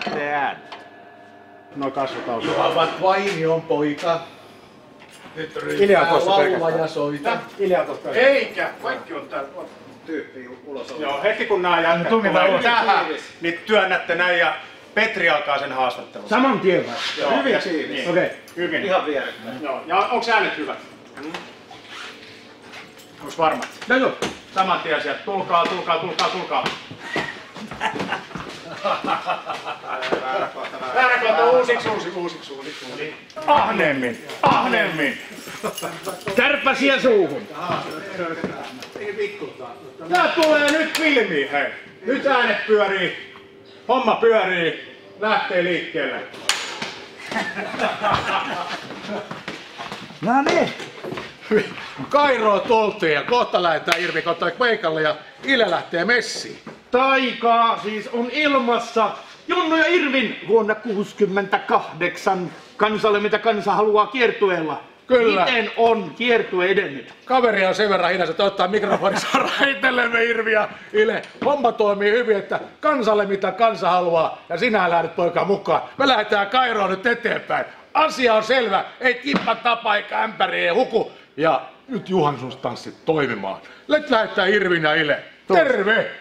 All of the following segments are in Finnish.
lähtee äänet. No kasvataan. Juhavat Vainion poika. Nyt Hiljaa ryhmää tuossa laulua pelkästään. ja soita. Hiljaa tosta. Eikä, kaikki on täällä tyyppi ulos. Joo, heti kun nää jätkät tulee tähän, niin työnnätte näin ja Petri alkaa sen haastattelun. Saman tien vai? Joo, Hyvin ja- tiivis. niin. Okei. Hyvin. Ihan vierekkäin. Joo, ja onks äänet hyvät? Onks varmat? Joo. Saman tien sieltä, tulkaa. Väärä kohta, uusiksi. Ahnemmin. Kärpäsiä suuhun. Tää tulee nyt filmiin, hei. Nyt äänet pyörii, homma pyörii, lähtee liikkeelle. No niin. Kairoon tultiin ja kohta lähdetään Irvi kotoa paikalle ja Ile lähtee messiin. Taikaa siis on ilmassa. Junnu ja Irvin vuonna 68 kansalle mitä kansa haluaa kiertueella. Kyllä. Miten on kiertue edennyt? Kaveri on sen verran hidas, että ottaa mikrofonissa raitellemme Irvi ja Ile. Homma toimii hyvin, että kansalle mitä kansa haluaa ja sinä lähdet poika mukaan. Me lähdetään Kairoon nyt eteenpäin. Asia on selvä, ei kippa tapa eikä ämpäri ei huku. Ja nyt juhannustanssit toimimaan. Nyt lähdetään Irvin ja Ile. Terve!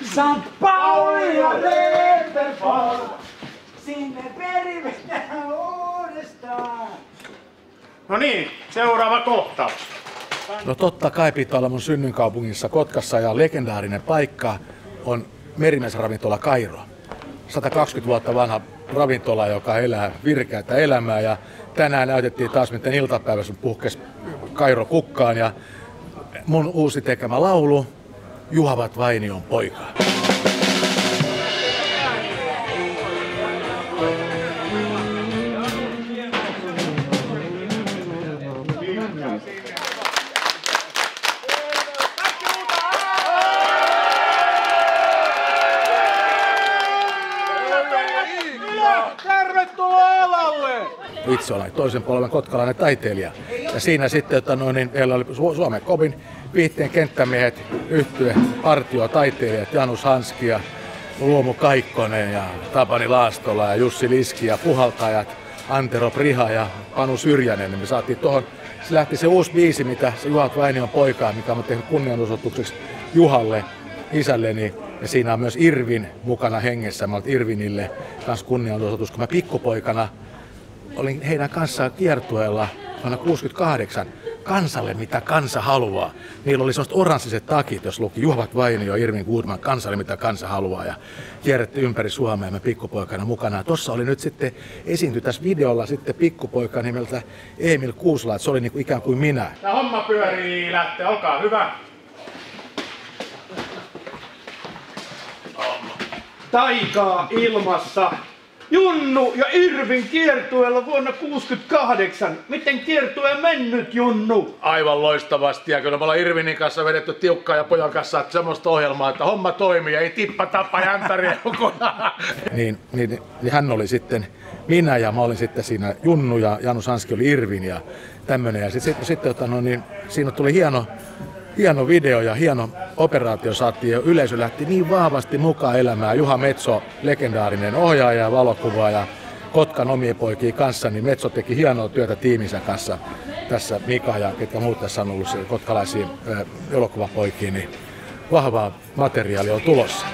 St. Pauli ja Reeterfall, sinne perivetään uudestaan. No niin, seuraava kohtaus. No totta kai pitää olla mun synnyinkaupungissa Kotkassa ja legendaarinen paikka on Merimies-ravintola Kairo. 120 vuotta vanha ravintola, joka elää virkeätä elämää ja tänään näytettiin taas miten iltapäivässä puhkesi Kairo kukkaan ja mun uusi tekemä laulu Juhavat Vainion poika. Tervetuloa alalle! Itse olen toisen polven kotkalainen taiteilija. Ja siinä sitten, meillä oli Suomen Kopin viihteen kenttämiehet, yhtye, partio, taiteilijat, Janus Hanski ja Luomu Kaikkonen ja Tapani Laastola ja Jussi Liski ja puhaltajat, Antero Priha ja Panu Syrjänen. Niin me saatiin tuohon, se lähti se uusi biisi, mitä se Juhat Vainion poika, mikä on tehnyt kunnianosoitukseksi Juhalle, isälleni. Ja siinä on myös Irvin mukana hengessä. Mä olet Irvinille kanssa kunnianosoitus, kun mä pikkupoikana olin heidän kanssaan kiertueella vuonna 68 kansalle mitä kansa haluaa. Niillä oli sellaiset oranssiset takit, jos luki Juhavat Vainio, Irvin Goodman, kansalle mitä kansa haluaa. Ja kierrettiin ympäri Suomea me pikkupoikana mukana. Tuossa oli nyt sitten esiintyi tässä videolla sitten pikkupoika nimeltä Emil Kuusla, että se oli niin kuin ikään kuin minä. Tää homma pyörii, lähtee, olkaa hyvä. Taikaa ilmassa. Junnu ja Irvin kiertueella vuonna 68. Miten kiertue mennyt, Junnu? Aivan loistavasti ja kyllä me ollaan Irvinin kanssa vedetty tiukkaa ja pojan kanssa semmoista ohjelmaa, että homma toimii ja ei tippa tapa jäntäriä niin hän oli sitten minä ja mä olin sitten siinä Junnu ja Janus Hanski oli Irvin ja tämmönen. Ja sitten siinä tuli hieno video ja hieno operaatio saatiin ja yleisö lähti niin vahvasti mukaan elämään. Juha Metso, legendaarinen ohjaaja ja valokuvaaja Kotkan omien poikien kanssa, niin Metso teki hienoa työtä tiiminsä kanssa tässä Mika ja ketkä muut tässä on ollut kotkalaisia elokuvapoikia, niin vahvaa materiaalia on tulossa.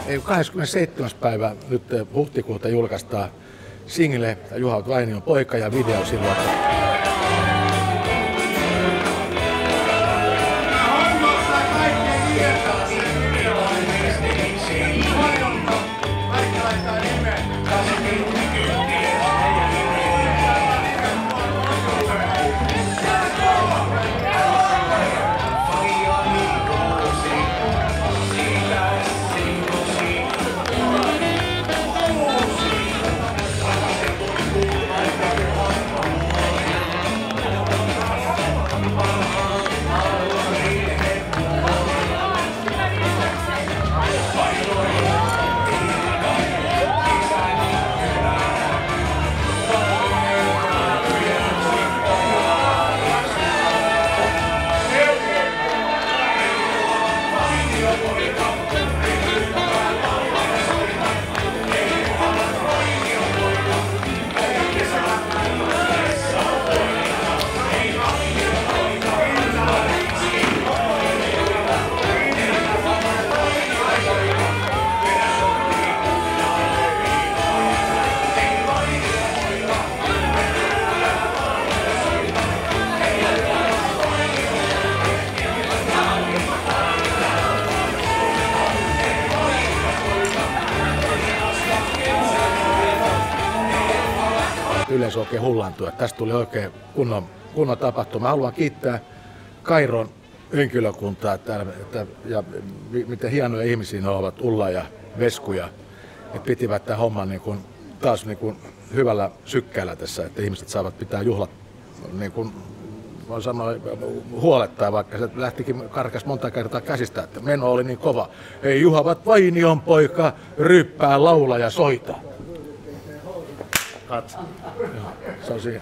Ei 27. päivä nyt huhtikuuta julkaistaan single Juhat Vainion poika ja video silloin. että yleisö oikein hullantui. Että tästä tuli oikein kunnon tapahtuma. Mä haluan kiittää Kairon henkilökuntaa ja miten hienoja ihmisiä ne ovat, Ulla ja Vesku, ja että pitivät tämän homman niin kuin, taas niin kuin hyvällä sykkeellä tässä, että ihmiset saavat pitää juhlat niin kuin voin sanoa huolettaa, vaikka se lähtikin karkas monta kertaa käsistä, että meno oli niin kova. Ei Juhavat Vainion poika, ryppää, laula ja soita. Se on siinä.